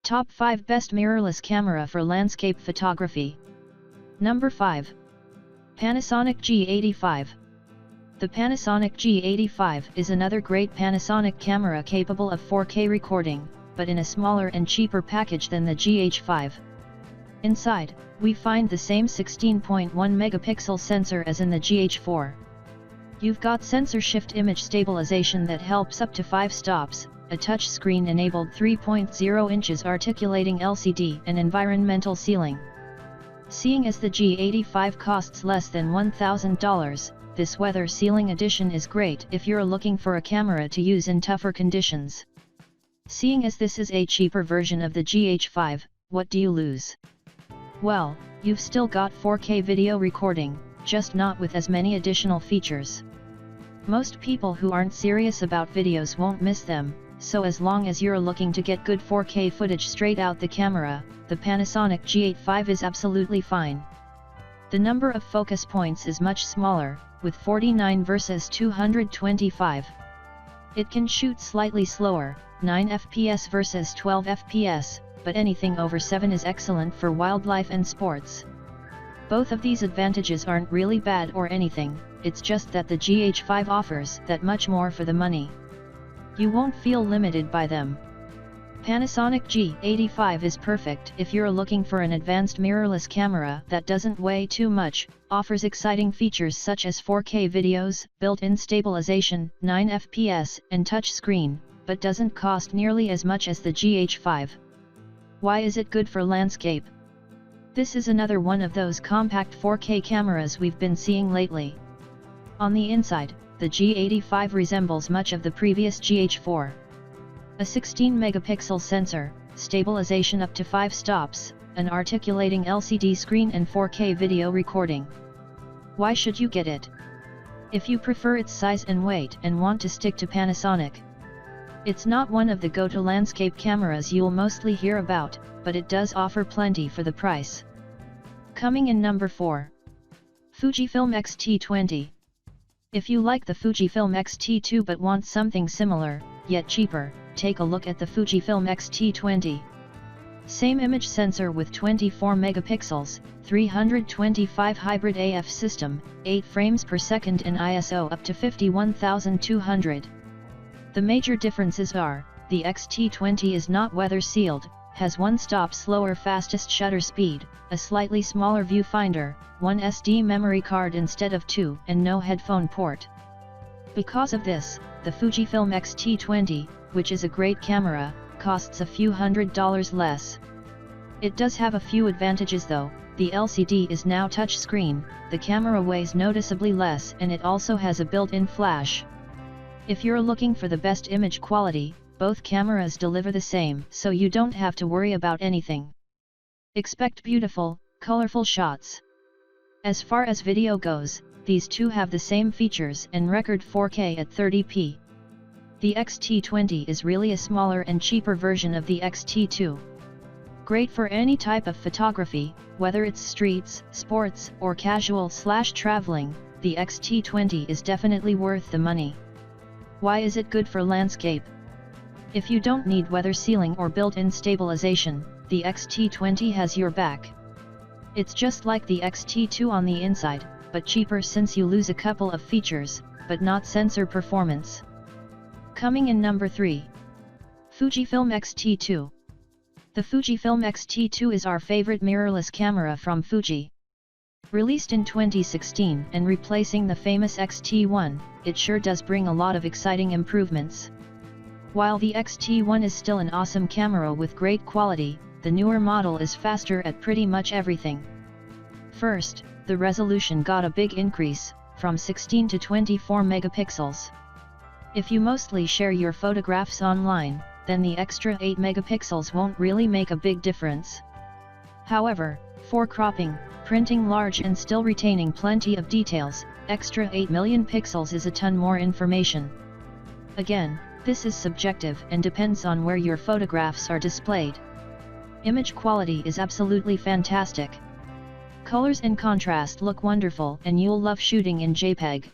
Top 5 Best Mirrorless Camera for Landscape Photography. Number 5. Panasonic G85. The Panasonic G85 is another great Panasonic camera capable of 4K recording, but in a smaller and cheaper package than the GH5. Inside, we find the same 16.1 megapixel sensor as in the GH4. You've got sensor shift image stabilization that helps up to 5 stops, a touchscreen-enabled 3.0 inches articulating LCD and environmental sealing. Seeing as the G85 costs less than $1,000, this weather sealing edition is great if you're looking for a camera to use in tougher conditions. Seeing as this is a cheaper version of the GH5, what do you lose? Well, you've still got 4K video recording, just not with as many additional features. Most people who aren't serious about videos won't miss them, so as long as you're looking to get good 4K footage straight out the camera, the Panasonic G85 is absolutely fine. The number of focus points is much smaller, with 49 versus 225. It can shoot slightly slower, 9 fps versus 12 fps, but anything over 7 is excellent for wildlife and sports. Both of these advantages aren't really bad or anything, it's just that the GH5 offers that much more for the money. You won't feel limited by them. Panasonic G85 is perfect if you're looking for an advanced mirrorless camera that doesn't weigh too much, offers exciting features such as 4K videos, built-in stabilization, 9 fps, and touchscreen, but doesn't cost nearly as much as the GH5. Why is it good for landscape? This is another one of those compact 4K cameras we've been seeing lately. On the inside, the G85 resembles much of the previous GH4. A 16 megapixel sensor, stabilization up to 5 stops, an articulating LCD screen and 4K video recording. Why should you get it? If you prefer its size and weight and want to stick to Panasonic. It's not one of the go-to landscape cameras you'll mostly hear about, but it does offer plenty for the price. Coming in number 4. Fujifilm X-T20. If you like the Fujifilm X-T2 but want something similar, yet cheaper, take a look at the Fujifilm X-T20. Same image sensor with 24 megapixels, 325 hybrid AF system, 8 frames per second and ISO up to 51,200. The major differences are, the X-T20 is not weather sealed, has one-stop slower fastest shutter speed, a slightly smaller viewfinder, one SD memory card instead of 2 and no headphone port. Because of this, the Fujifilm X-T20, which is a great camera, costs a few $100s less. It does have a few advantages though. The LCD is now touchscreen, the camera weighs noticeably less and it also has a built-in flash. If you're looking for the best image quality, both cameras deliver the same, so you don't have to worry about anything. Expect beautiful, colorful shots. As far as video goes, these two have the same features and record 4K at 30p. The X-T20 is really a smaller and cheaper version of the X-T2. Great for any type of photography, whether it's streets, sports, or casual/traveling, the X-T20 is definitely worth the money. Why is it good for landscape? If you don't need weather sealing or built-in stabilization, the X-T20 has your back. It's just like the X-T2 on the inside, but cheaper since you lose a couple of features, but not sensor performance. Coming in number 3. Fujifilm X-T2. The Fujifilm X-T2 is our favorite mirrorless camera from Fuji. Released in 2016 and replacing the famous X-T1, it sure does bring a lot of exciting improvements. While the X-T1 is still an awesome camera with great quality, the newer model is faster at pretty much everything. First, the resolution got a big increase, from 16 to 24 megapixels. If you mostly share your photographs online, then the extra 8 megapixels won't really make a big difference. However, for cropping, printing large and still retaining plenty of details, extra 8 million pixels is a ton more information. Again, this is subjective and depends on where your photographs are displayed. Image quality is absolutely fantastic. Colors and contrast look wonderful and you'll love shooting in JPEG.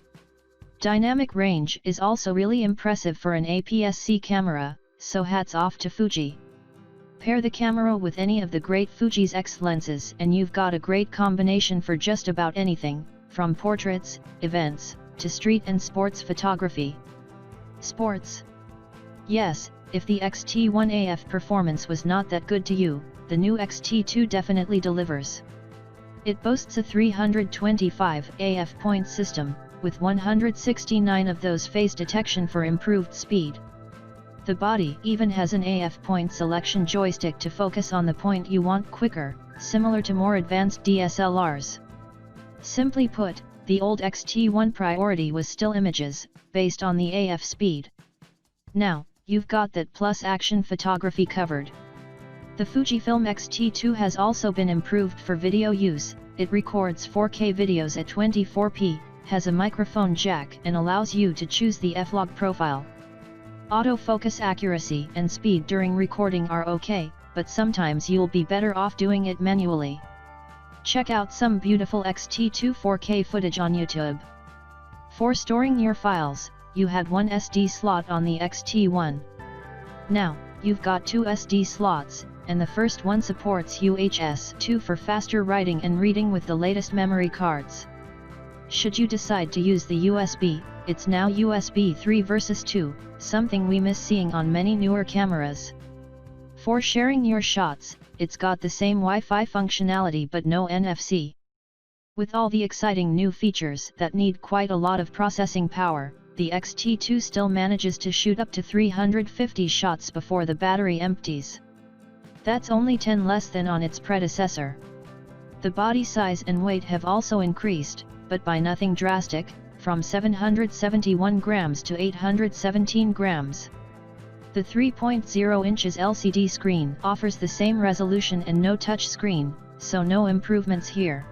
Dynamic range is also really impressive for an APS-C camera, so hats off to Fuji. Pair the camera with any of the great Fuji's X lenses and you've got a great combination for just about anything, from portraits, events, to street and sports photography. Sports? Yes, if the X-T1 AF performance was not that good to you, the new X-T2 definitely delivers. It boasts a 325 AF point system, with 169 of those phase detection for improved speed. The body even has an AF point selection joystick to focus on the point you want quicker, similar to more advanced DSLRs. Simply put, the old X-T1 priority was still images, based on the AF speed. Now, you've got that plus action photography covered. The Fujifilm X-T2 has also been improved for video use. It records 4K videos at 24p, has a microphone jack and allows you to choose the F-Log profile. Autofocus accuracy and speed during recording are okay, but sometimes you'll be better off doing it manually. Check out some beautiful X-T2 4K footage on YouTube. For storing your files, you had one SD slot on the X-T1. Now, you've got two SD slots, and the first one supports UHS 2 for faster writing and reading with the latest memory cards. Should you decide to use the USB, it's now USB 3 versus 2, something we miss seeing on many newer cameras. For sharing your shots, it's got the same Wi-Fi functionality but no NFC. With all the exciting new features that need quite a lot of processing power, the X-T2 still manages to shoot up to 350 shots before the battery empties. That's only 10 less than on its predecessor. The body size and weight have also increased, but by nothing drastic, from 771 grams to 817 grams. The 3.0 inches LCD screen offers the same resolution and no touch screen, so no improvements here.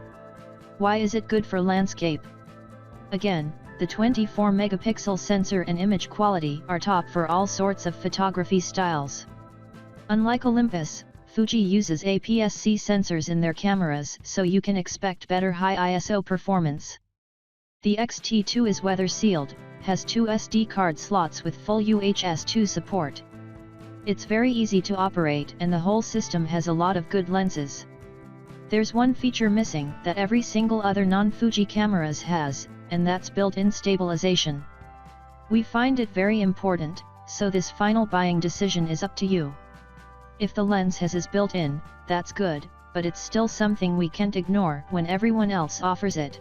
Why is it good for landscape? Again, the 24 megapixel sensor and image quality are top for all sorts of photography styles. Unlike Olympus, Fuji uses APS-C sensors in their cameras, so you can expect better high ISO performance. The X-T2 is weather sealed, has two SD card slots with full UHS 2 support. It's very easy to operate and the whole system has a lot of good lenses. There's one feature missing that every single other non-Fuji cameras has, and that's built-in stabilization. We find it very important, so this final buying decision is up to you. If the lens has is built in, that's good, but it's still something we can't ignore when everyone else offers it.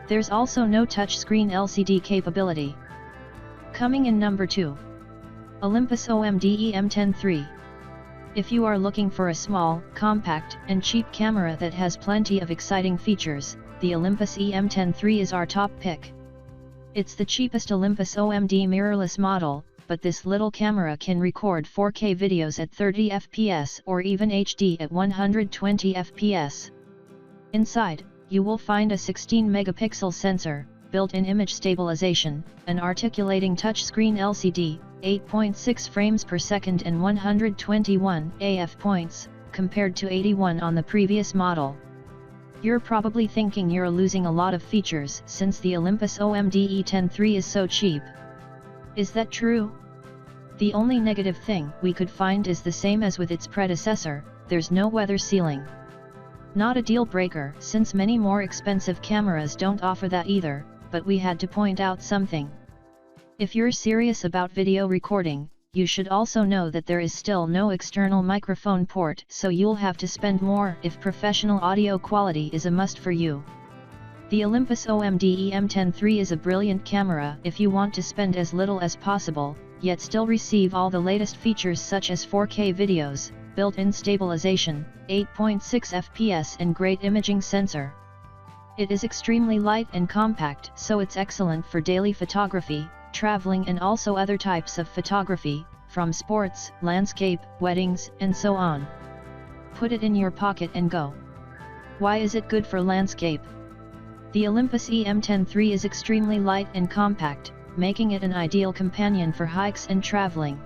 There's also no touchscreen LCD capability. Coming in number 2. Olympus OMD EM10 III. If you are looking for a small, compact, and cheap camera that has plenty of exciting features, the Olympus EM10 III is our top pick. It's the cheapest Olympus OMD mirrorless model, but this little camera can record 4K videos at 30 fps or even HD at 120 fps. Inside, you will find a 16 megapixel sensor, built-in image stabilization, an articulating touchscreen LCD, 8.6 frames per second and 121 AF points, compared to 81 on the previous model. You're probably thinking you're losing a lot of features since the Olympus OMD E10 III is so cheap. Is that true? The only negative thing we could find is the same as with its predecessor, there's no weather sealing. Not a deal breaker since many more expensive cameras don't offer that either, but we had to point out something. If you're serious about video recording, you should also know that there is still no external microphone port, so you'll have to spend more if professional audio quality is a must for you. The Olympus OMD EM10 III is a brilliant camera if you want to spend as little as possible, yet still receive all the latest features such as 4K videos, built-in stabilization, 8.6 fps and great imaging sensor. It is extremely light and compact, so it's excellent for daily photography, traveling and also other types of photography, from sports, landscape, weddings, and so on. Put it in your pocket and go. Why is it good for landscape? The Olympus EM10 III is extremely light and compact, making it an ideal companion for hikes and traveling.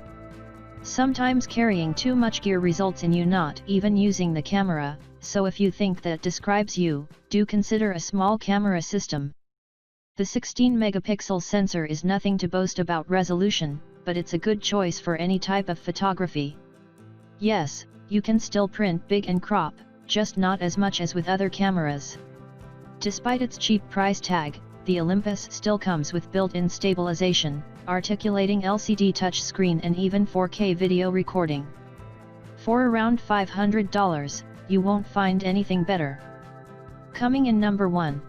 Sometimes carrying too much gear results in you not even using the camera, so if you think that describes you, do consider a small camera system. The 16 megapixel sensor is nothing to boast about resolution, but it's a good choice for any type of photography. Yes, you can still print big and crop, just not as much as with other cameras. Despite its cheap price tag, the Olympus still comes with built-in stabilization, articulating LCD touchscreen and even 4K video recording. For around $500, you won't find anything better. Coming in number 1.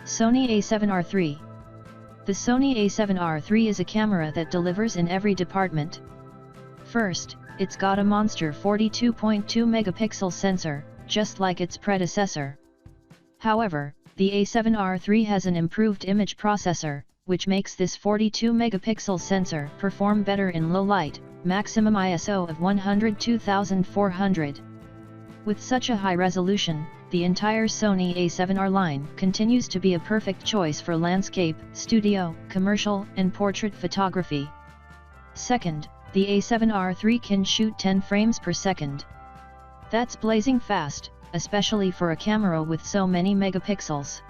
Sony A7R III. The Sony A7R III is a camera that delivers in every department. First, it's got a monster 42.2 megapixel sensor, just like its predecessor. However, the A7R III has an improved image processor, which makes this 42 megapixel sensor perform better in low light, maximum ISO of 102,400. With such a high resolution, the entire Sony A7R line continues to be a perfect choice for landscape, studio, commercial, and portrait photography. Second, the A7R III can shoot 10 frames per second. That's blazing fast, especially for a camera with so many megapixels.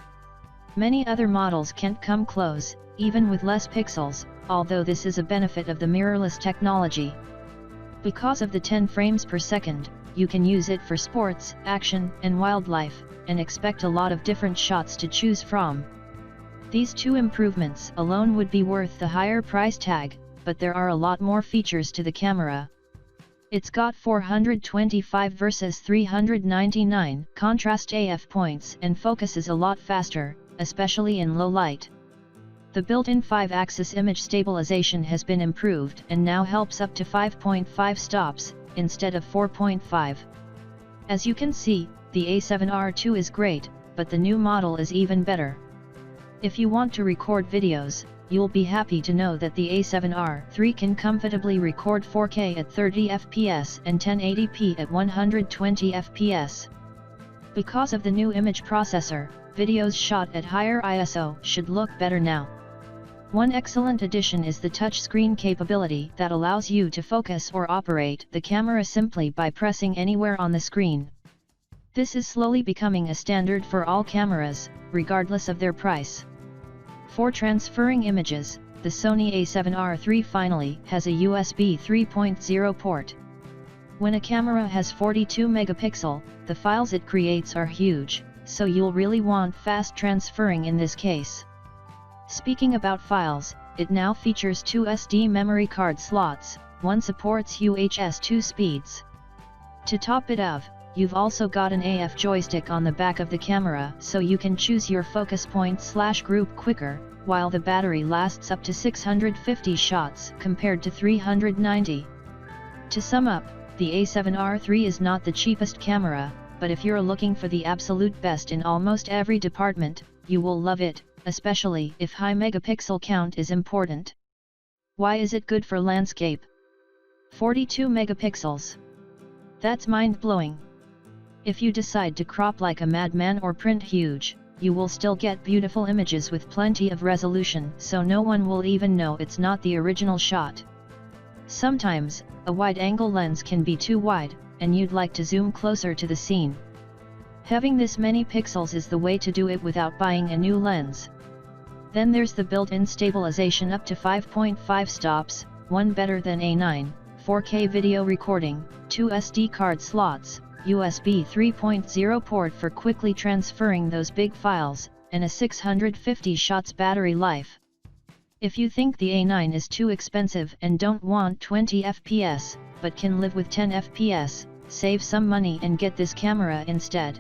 Many other models can't come close, even with less pixels, although this is a benefit of the mirrorless technology. Because of the 10 frames per second, you can use it for sports, action, and wildlife, and expect a lot of different shots to choose from. These two improvements alone would be worth the higher price tag, but there are a lot more features to the camera. It's got 425 versus 399 contrast AF points and focuses a lot faster, especially in low light. The built-in 5-axis image stabilization has been improved and now helps up to 5.5 stops, instead of 4.5. As you can see, the A7R II is great, but the new model is even better. If you want to record videos, you'll be happy to know that the A7R III can comfortably record 4K at 30 fps and 1080p at 120 fps. Because of the new image processor, videos shot at higher ISO should look better now. One excellent addition is the touchscreen capability that allows you to focus or operate the camera simply by pressing anywhere on the screen. This is slowly becoming a standard for all cameras, regardless of their price. For transferring images, the Sony A7R III finally has a USB 3.0 port. When a camera has 42 megapixel, the files it creates are huge, so you'll really want fast transferring in this case. Speaking about files, it now features 2 SD memory card slots, one supports UHS 2 speeds. To top it off, you've also got an AF joystick on the back of the camera so you can choose your focus point/group quicker, while the battery lasts up to 650 shots compared to 390. To sum up, the A7R III is not the cheapest camera, but if you're looking for the absolute best in almost every department, you will love it, especially if high megapixel count is important. Why is it good for landscape? 42 megapixels. That's mind-blowing. If you decide to crop like a madman or print huge, you will still get beautiful images with plenty of resolution, so no one will even know it's not the original shot. Sometimes, a wide-angle lens can be too wide, and you'd like to zoom closer to the scene. Having this many pixels is the way to do it without buying a new lens. Then there's the built-in stabilization up to 5.5 stops, one better than A9, 4K video recording, 2 SD card slots, USB 3.0 port for quickly transferring those big files, and a 650 shots battery life. If you think the A9 is too expensive and don't want 20 fps, but can live with 10 fps, save some money and get this camera instead.